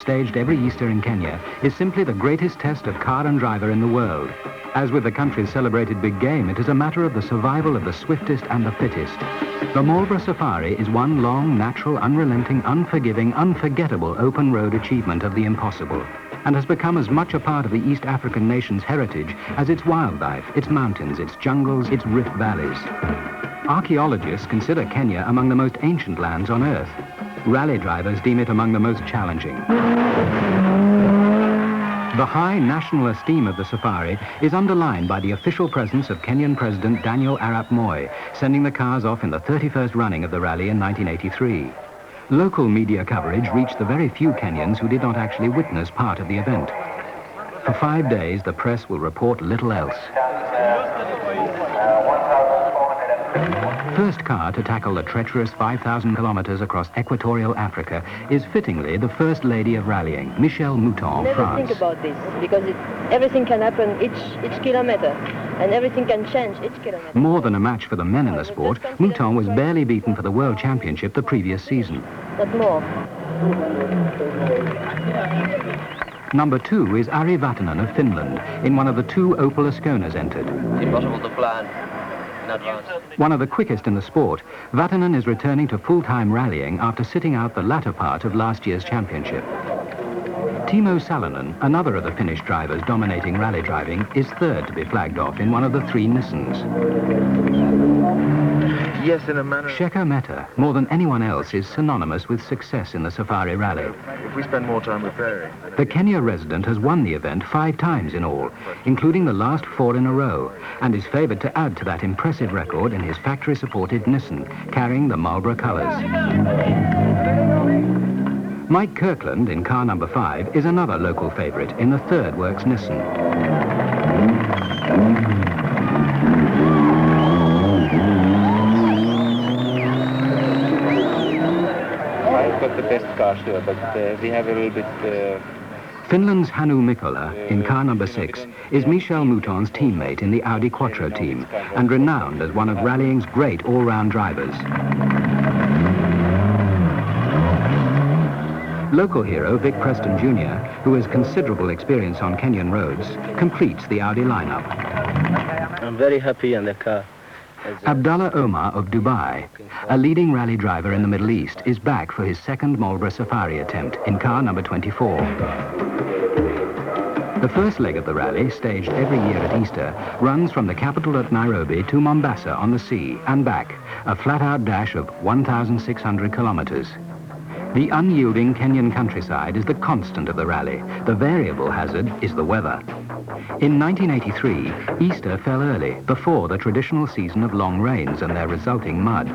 staged every Easter in Kenya, is simply the greatest test of car and driver in the world. As with the country's celebrated big game, it is a matter of the survival of the swiftest and the fittest. The Marlborough Safari is one long, natural, unrelenting, unforgiving, unforgettable open road achievement of the impossible, and has become as much a part of the East African nation's heritage as its wildlife, its mountains, its jungles, its rift valleys. Archaeologists consider Kenya among the most ancient lands on Earth. Rally drivers deem it among the most challenging. The high national esteem of the safari is underlined by the official presence of Kenyan President Daniel Arap Moi, sending the cars off in the 31st running of the rally in 1983. Local media coverage reached the very few Kenyans who did not actually witness part of the event. For 5 days, the press will report little else. First car to tackle the treacherous 5,000 kilometers across equatorial Africa is fittingly the First Lady of Rallying, Michèle Mouton, Never France. think about this, because everything can happen each kilometer, and everything can change each kilometer. More than a match for the men in the sport, Mouton was barely beaten for the World Championship the previous season. Not more. Number 2 is Ari Vatanen of Finland, in one of the 2 Opel Asconas entered. It's impossible to plan in advance. One of the quickest in the sport, Vatanen is returning to full-time rallying after sitting out the latter part of last year's championship. Timo Salonen, another of the Finnish drivers dominating rally driving, is third to be flagged off in one of the 3 Nissans. Yes, in a manner. Shekhar Mehta, more than anyone else, is synonymous with success in the Safari Rally. If we spend more time repairing. The Kenya resident has won the event 5 times in all, including the last 4 in a row, and is favoured to add to that impressive record in his factory-supported Nissan, carrying the Marlborough colours. Mike Kirkland, in car number 5, is another local favourite in the third works Nissan. I've got the best car here, but we have a little bit... Finland's Hannu Mikkola, in car number 6, is Michèle Mouton's teammate in the Audi Quattro team, and renowned as one of rallying's great all-round drivers. Local hero Vic Preston Jr., who has considerable experience on Kenyan roads, completes the Audi lineup. I'm very happy on the car. Abdallah Omar of Dubai, a leading rally driver in the Middle East, is back for his second Marlborough Safari attempt in car number 24. The first leg of the rally, staged every year at Easter, runs from the capital at Nairobi to Mombasa on the sea and back, a flat-out dash of 1,600 kilometers. The unyielding Kenyan countryside is the constant of the rally. The variable hazard is the weather. In 1983, Easter fell early, before the traditional season of long rains and their resulting mud.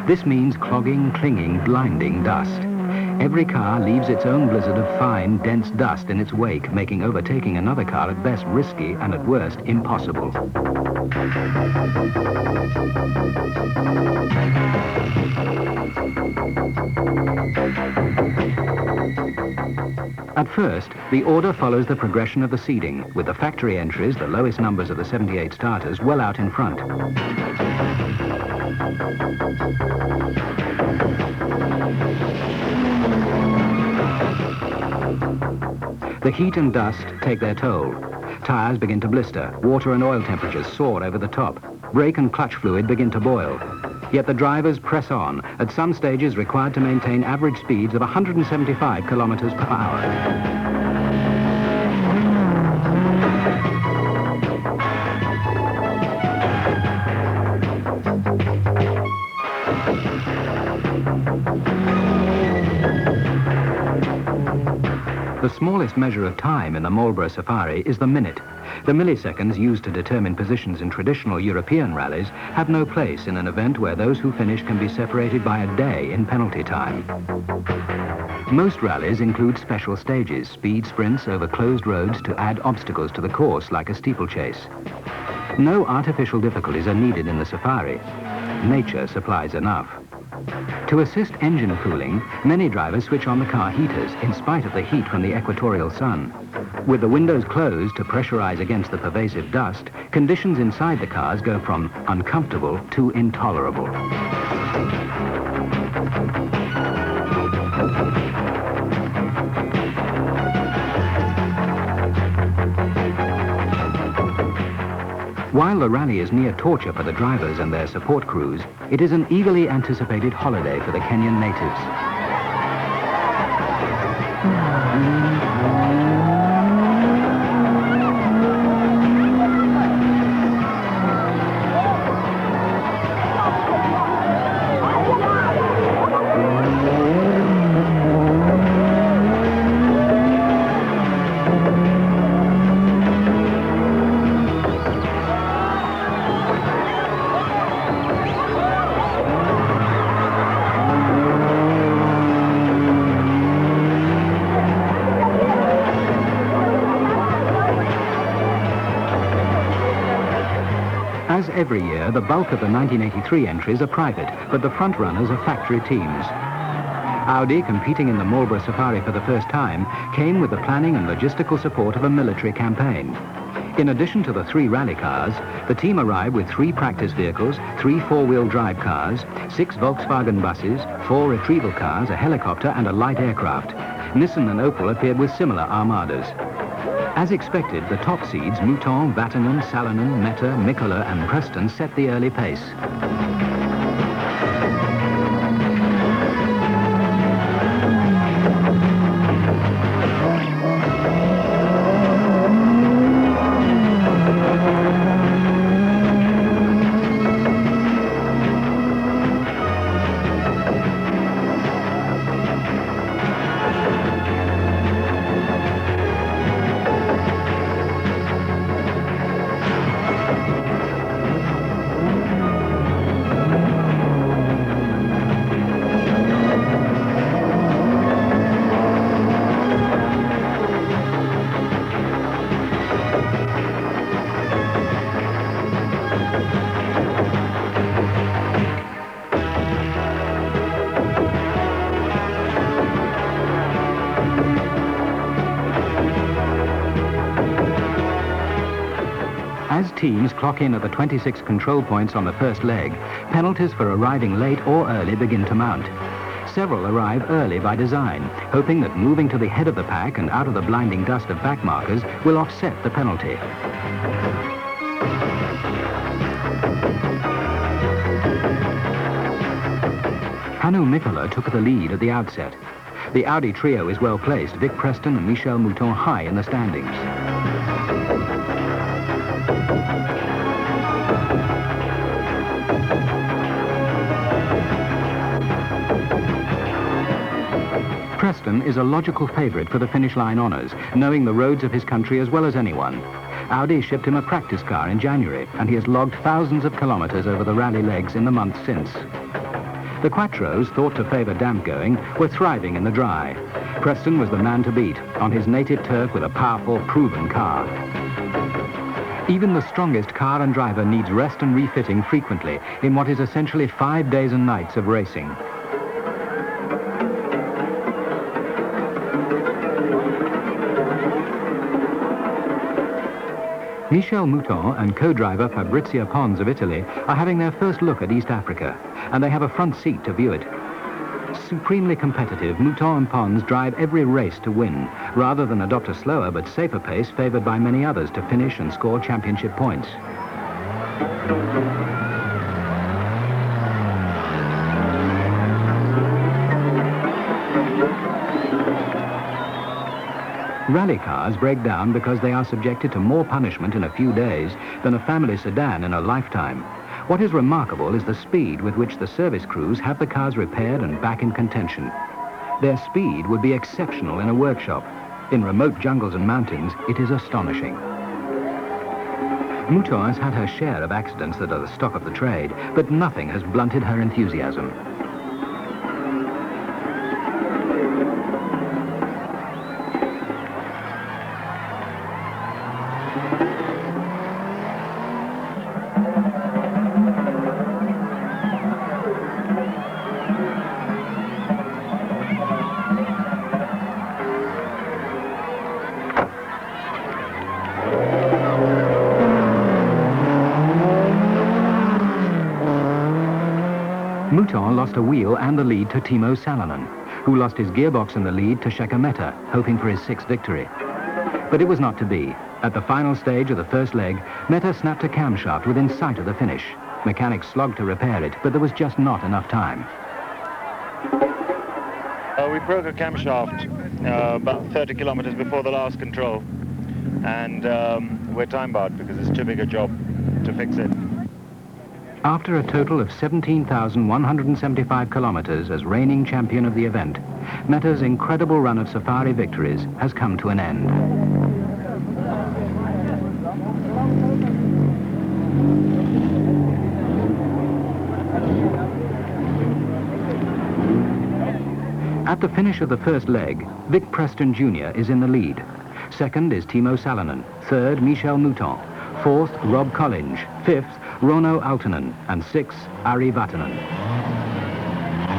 This means clogging, clinging, blinding dust. Every car leaves its own blizzard of fine, dense dust in its wake, making overtaking another car at best risky and at worst impossible. At first, the order follows the progression of the seeding, with the factory entries, the lowest numbers of the 78 starters, well out in front. The heat and dust take their toll. Tires begin to blister, water and oil temperatures soar over the top, brake and clutch fluid begin to boil. Yet the drivers press on, at some stages required to maintain average speeds of 175 kilometers per hour. The smallest measure of time in the Marlborough Safari is the minute. The milliseconds used to determine positions in traditional European rallies have no place in an event where those who finish can be separated by a day in penalty time. Most rallies include special stages, speed sprints over closed roads to add obstacles to the course, like a steeplechase. No artificial difficulties are needed in the Safari. Nature supplies enough. To assist engine cooling, many drivers switch on the car heaters in spite of the heat from the equatorial sun. With the windows closed to pressurize against the pervasive dust, conditions inside the cars go from uncomfortable to intolerable. While the rally is near torture for the drivers and their support crews, it is an eagerly anticipated holiday for the Kenyan natives. As every year, the bulk of the 1983 entries are private, but the front runners are factory teams. Audi, competing in the Marlborough Safari for the first time, came with the planning and logistical support of a military campaign. In addition to the 3 rally cars, the team arrived with 3 practice vehicles, 3 four-wheel drive cars, 6 Volkswagen buses, 4 retrieval cars, a helicopter and a light aircraft. Nissan and Opel appeared with similar armadas. As expected, the top seeds, Mouton, Vatanen, Salonen, Meta, Mikola and Preston, set the early pace. As teams clock in at the 26 control points on the first leg, penalties for arriving late or early begin to mount. Several arrive early by design, hoping that moving to the head of the pack and out of the blinding dust of back markers will offset the penalty. Hannu Mikola took the lead at the outset. The Audi trio is well placed, Vic Preston and Michel Mouton high in the standings. Preston is a logical favourite for the finish line honours, knowing the roads of his country as well as anyone. Audi shipped him a practice car in January, and he has logged thousands of kilometres over the rally legs in the months since. The Quattros, thought to favour damp going, were thriving in the dry. Preston was the man to beat, on his native turf with a powerful, proven car. Even the strongest car and driver needs rest and refitting frequently in what is essentially 5 days and nights of racing. Michel Mouton and co-driver Fabrizio Pons of Italy are having their first look at East Africa, and they have a front seat to view it. Supremely competitive, Mouton and Pons drive every race to win, rather than adopt a slower but safer pace favoured by many others to finish and score championship points. Rally cars break down because they are subjected to more punishment in a few days than a family sedan in a lifetime. What is remarkable is the speed with which the service crews have the cars repaired and back in contention. Their speed would be exceptional in a workshop. In remote jungles and mountains, it is astonishing. Mouton has had her share of accidents that are the stock of the trade, but nothing has blunted her enthusiasm. Mouton lost a wheel and the lead to Timo Salonen, who lost his gearbox and the lead to Shekhar Mehta, hoping for his 6th victory. But it was not to be. At the final stage of the first leg, Mehta snapped a camshaft within sight of the finish. Mechanics slogged to repair it, but there was just not enough time. We broke a camshaft about 30 kilometers before the last control, and we're time-barred because it's too big a job to fix it. After a total of 17,175 kilometers as reigning champion of the event, Mehta's incredible run of safari victories has come to an end. At the finish of the first leg, Vic Preston Jr. is in the lead. Second is Timo Salonen. Third, Michel Mouton. Fourth, Rob Collinge. Fifth, Rono Aaltonen. And sixth, Ari Vatanen.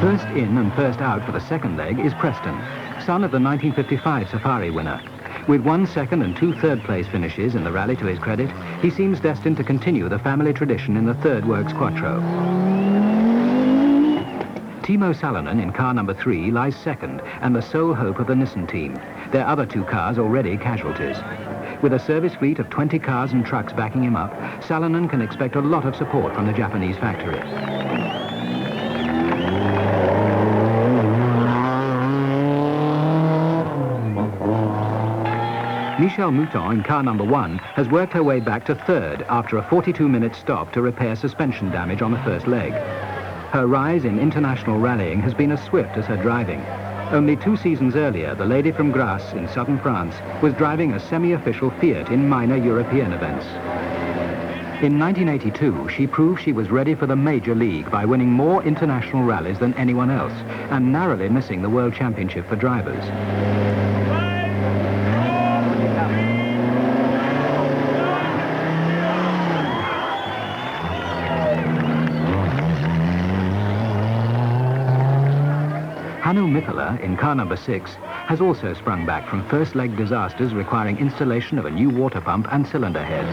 First in and first out for the second leg is Preston, son of the 1955 Safari winner. With 1 second and 2 third-place finishes in the rally to his credit, he seems destined to continue the family tradition in the third Works Quattro. Timo Salonen in car number 3 lies second and the sole hope of the Nissan team. Their other 2 cars already casualties. With a service fleet of 20 cars and trucks backing him up, Salonen can expect a lot of support from the Japanese factory. Michel Mouton in car number 1 has worked her way back to third after a 42-minute stop to repair suspension damage on the first leg. Her rise in international rallying has been as swift as her driving. Only 2 seasons earlier, the lady from Grasse in southern France was driving a semi-official Fiat in minor European events. In 1982, she proved she was ready for the major league by winning more international rallies than anyone else and narrowly missing the World Championship for drivers. Hannu Mikkola, in car number 6, has also sprung back from first leg disasters requiring installation of a new water pump and cylinder head.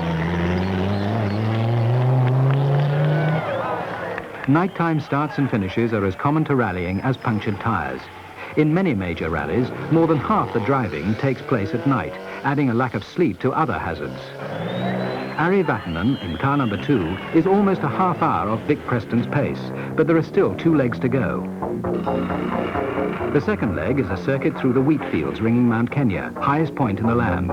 Nighttime starts and finishes are as common to rallying as punctured tires. In many major rallies, more than half the driving takes place at night, adding a lack of sleep to other hazards. Ari Vatanen, in car number 2, is almost a half hour off Vic Preston's pace, but there are still 2 legs to go. The second leg is a circuit through the wheat fields ringing Mount Kenya, highest point in the land.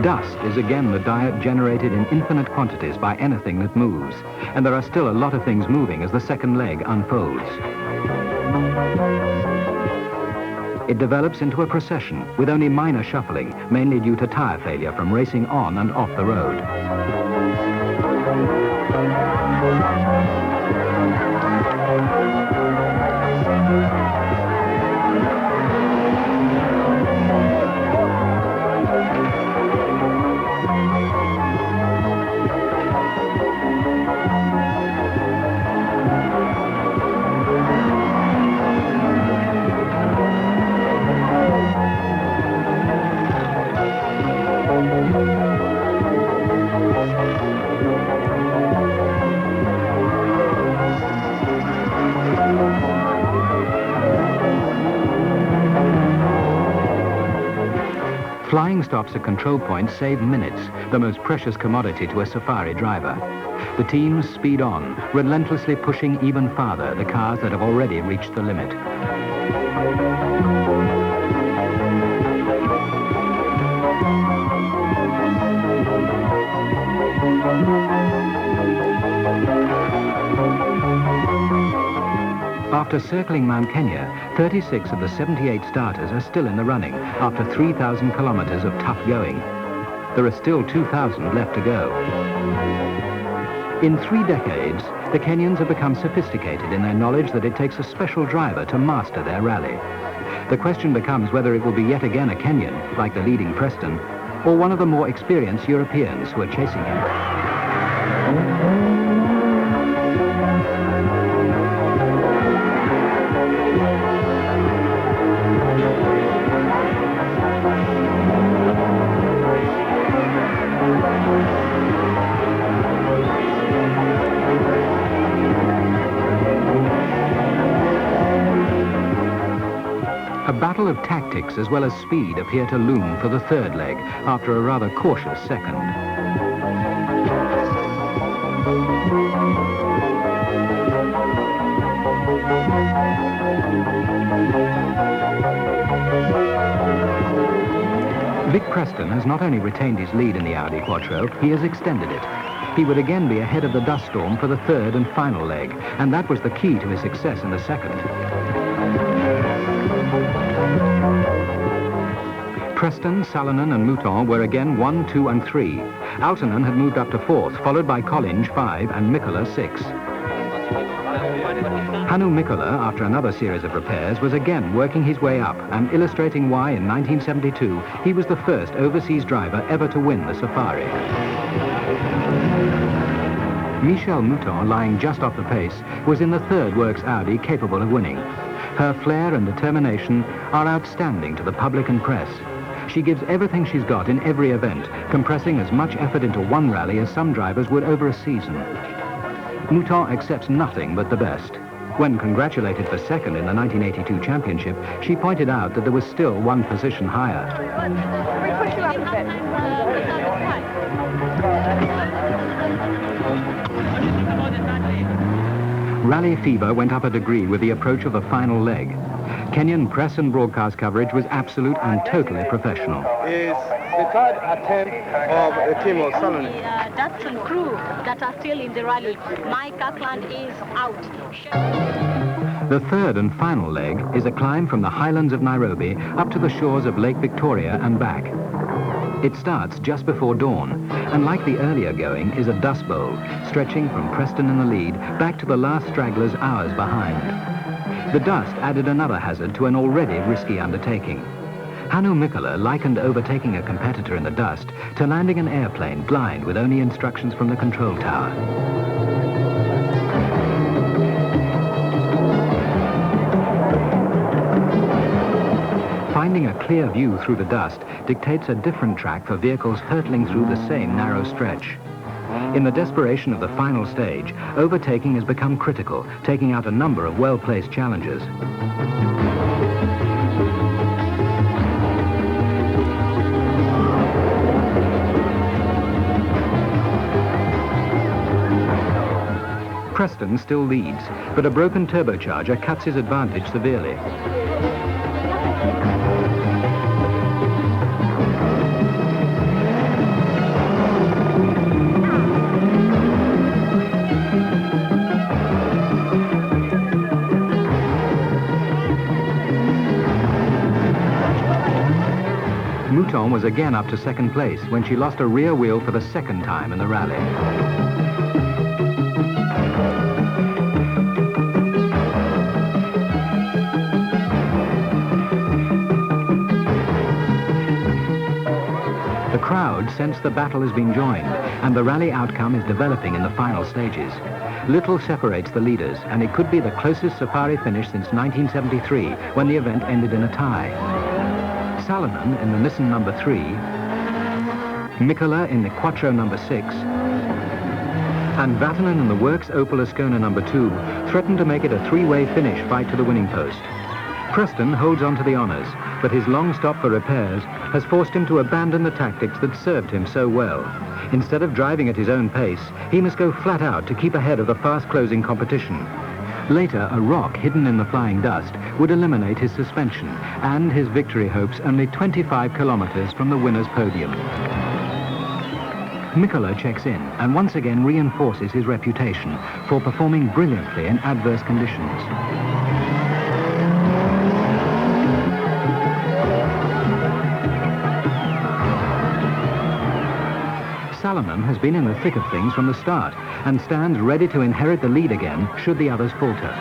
Dust is again the diet generated in infinite quantities by anything that moves, and there are still a lot of things moving as the second leg unfolds. It develops into a procession with only minor shuffling, mainly due to tire failure from racing on and off the road. Flying stops at control points save minutes, the most precious commodity to a safari driver. The teams speed on, relentlessly pushing even farther the cars that have already reached the limit. After circling Mount Kenya, 36 of the 78 starters are still in the running after 3,000 kilometers of tough going. There are still 2,000 left to go. In 3 decades, the Kenyans have become sophisticated in their knowledge that it takes a special driver to master their rally. The question becomes whether it will be yet again a Kenyan, like the leading Preston, or one of the more experienced Europeans who are chasing him. battle of tactics as well as speed appear to loom for the third leg after a rather cautious second. Vic Preston has not only retained his lead in the Audi Quattro, he has extended it. He would again be ahead of the dust storm for the third and final leg, and that was the key to his success in the second. Preston, Salonen and Mouton were again 1, 2 and 3. Aaltonen had moved up to 4th, followed by Collinge 5 and Mikkola 6. Hannu Mikkola, after another series of repairs, was again working his way up and illustrating why in 1972 he was the first overseas driver ever to win the Safari. Michèle Mouton, lying just off the pace, was in the third works Audi capable of winning. Her flair and determination are outstanding to the public and press. She gives everything she's got in every event, compressing as much effort into one rally as some drivers would over a season. Mouton accepts nothing but the best. When congratulated for second in the 1982 championship, she pointed out that there was still one position higher. Rally fever went up a degree with the approach of the final leg. Kenyan press and broadcast coverage was absolute and totally professional. Is the third attempt of the team of Salonen. That's the crew that are still in the rally. Mike Kirkland is out. The third and final leg is a climb from the highlands of Nairobi up to the shores of Lake Victoria and back. It starts just before dawn, and like the earlier going is a dust bowl, stretching from Preston in the lead back to the last stragglers hours behind. The dust added another hazard to an already risky undertaking. Hannu Mikkola likened overtaking a competitor in the dust to landing an airplane blind with only instructions from the control tower. Finding a clear view through the dust dictates a different track for vehicles hurtling through the same narrow stretch. In the desperation of the final stage, overtaking has become critical, taking out a number of well-placed challengers. Preston still leads, but a broken turbocharger cuts his advantage severely. Mouton was again up to second place when she lost a rear wheel for the second time in the rally. The crowd sense the battle has been joined, and the rally outcome is developing in the final stages. Little separates the leaders, and it could be the closest Safari finish since 1973, when the event ended in a tie. Salonen in the Nissan number 3, Mikkola in the Quattro number 6, and Vatanen in the Works Opel Ascona number 2 threatened to make it a three-way finish fight to the winning post. Preston holds on to the honours, but his long stop for repairs has forced him to abandon the tactics that served him so well. Instead of driving at his own pace, he must go flat out to keep ahead of the fast-closing competition. Later, a rock hidden in the flying dust would eliminate his suspension and his victory hopes only 25 kilometres from the winner's podium. Mikkola checks in and once again reinforces his reputation for performing brilliantly in adverse conditions. Salonen has been in the thick of things from the start and stands ready to inherit the lead again should the others falter.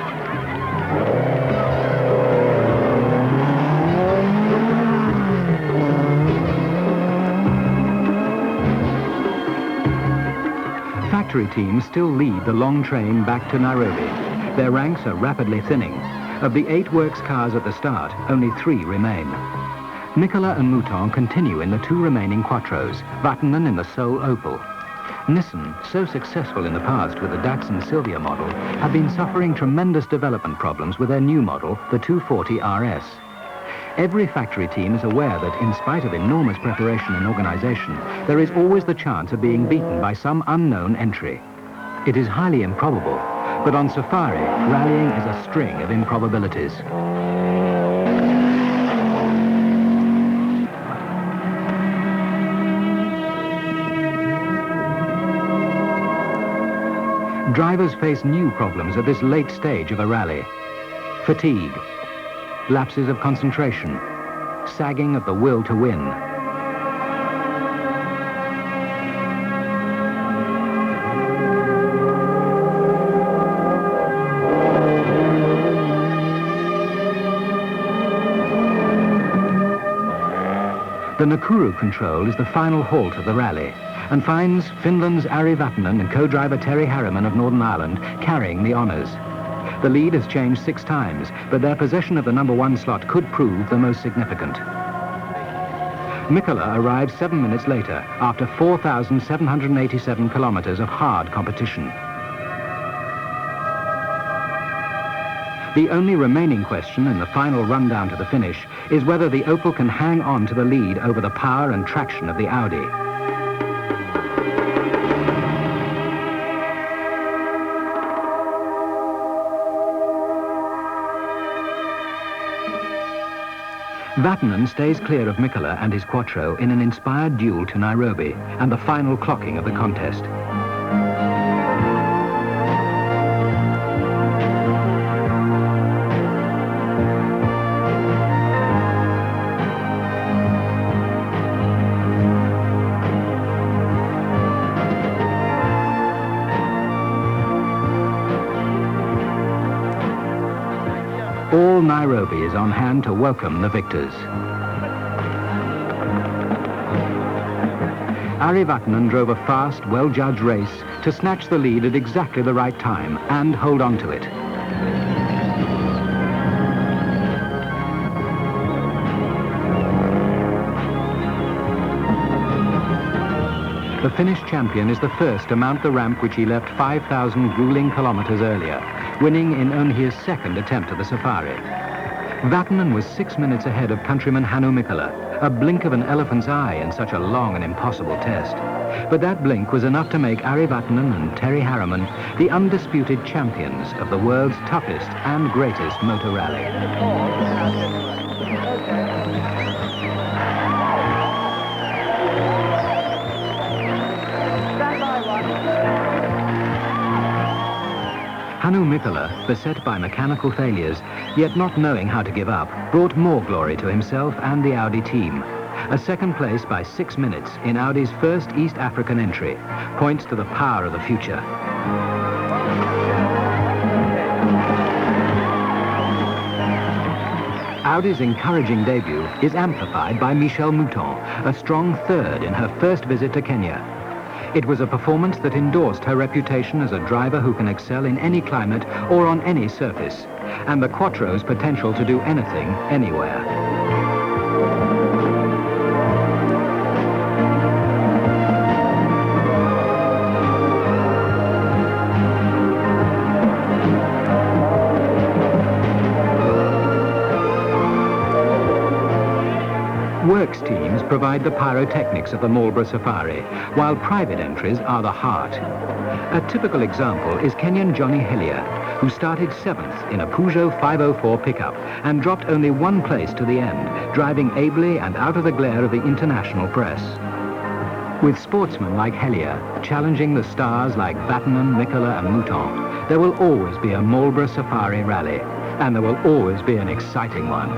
Factory teams still lead the long train back to Nairobi. Their ranks are rapidly thinning. Of the 8 works cars at the start, only 3 remain. Mikkola and Mouton continue in the 2 remaining Quattros, Vatanen in the sole Opel. Nissan, so successful in the past with the Datsun Sylvia model, have been suffering tremendous development problems with their new model, the 240 RS. Every factory team is aware that in spite of enormous preparation and organization, there is always the chance of being beaten by some unknown entry. It is highly improbable, but on safari, rallying is a string of improbabilities. Drivers face new problems at this late stage of a rally. Fatigue, lapses of concentration, sagging of the will to win. The Nakuru control is the final halt of the rally and finds Finland's Ari Vatanen and co-driver Terry Harriman of Northern Ireland carrying the honours. The lead has changed 6 times, but their possession of the #1 slot could prove the most significant. Mikkola arrives 7 minutes later after 4,787 kilometres of hard competition. The only remaining question in the final rundown to the finish is whether the Opel can hang on to the lead over the power and traction of the Audi. Vatanen stays clear of Mikkola and his Quattro in an inspired duel to Nairobi and the final clocking of the contest. All Nairobi is on hand to welcome the victors. Ari Vatanen drove a fast, well-judged race to snatch the lead at exactly the right time and hold on to it. The Finnish champion is the first to mount the ramp which he left 5,000 grueling kilometres earlier, winning in only his second attempt at the safari. Vatanen was 6 minutes ahead of countryman Hannu Mikkola, a blink of an elephant's eye in such a long and impossible test. But that blink was enough to make Ari Vatanen and Terry Harriman the undisputed champions of the world's toughest and greatest motor rally. Hannu Mikkola, beset by mechanical failures, yet not knowing how to give up, brought more glory to himself and the Audi team. A second place by 6 minutes in Audi's first East African entry points to the power of the future. Audi's encouraging debut is amplified by Michèle Mouton, a strong third in her first visit to Kenya. It was a performance that endorsed her reputation as a driver who can excel in any climate or on any surface, and the Quattro's potential to do anything, anywhere. Works teams provide the pyrotechnics of the Marlborough Safari, while private entries are the heart. A typical example is Kenyan Johnny Hillier, who started 7th in a Peugeot 504 pickup and dropped only 1 place to the end, driving ably and out of the glare of the international press. With sportsmen like Hillier challenging the stars like Vatanen, Mikkola and Mouton, there will always be a Marlborough Safari rally, and there will always be an exciting one.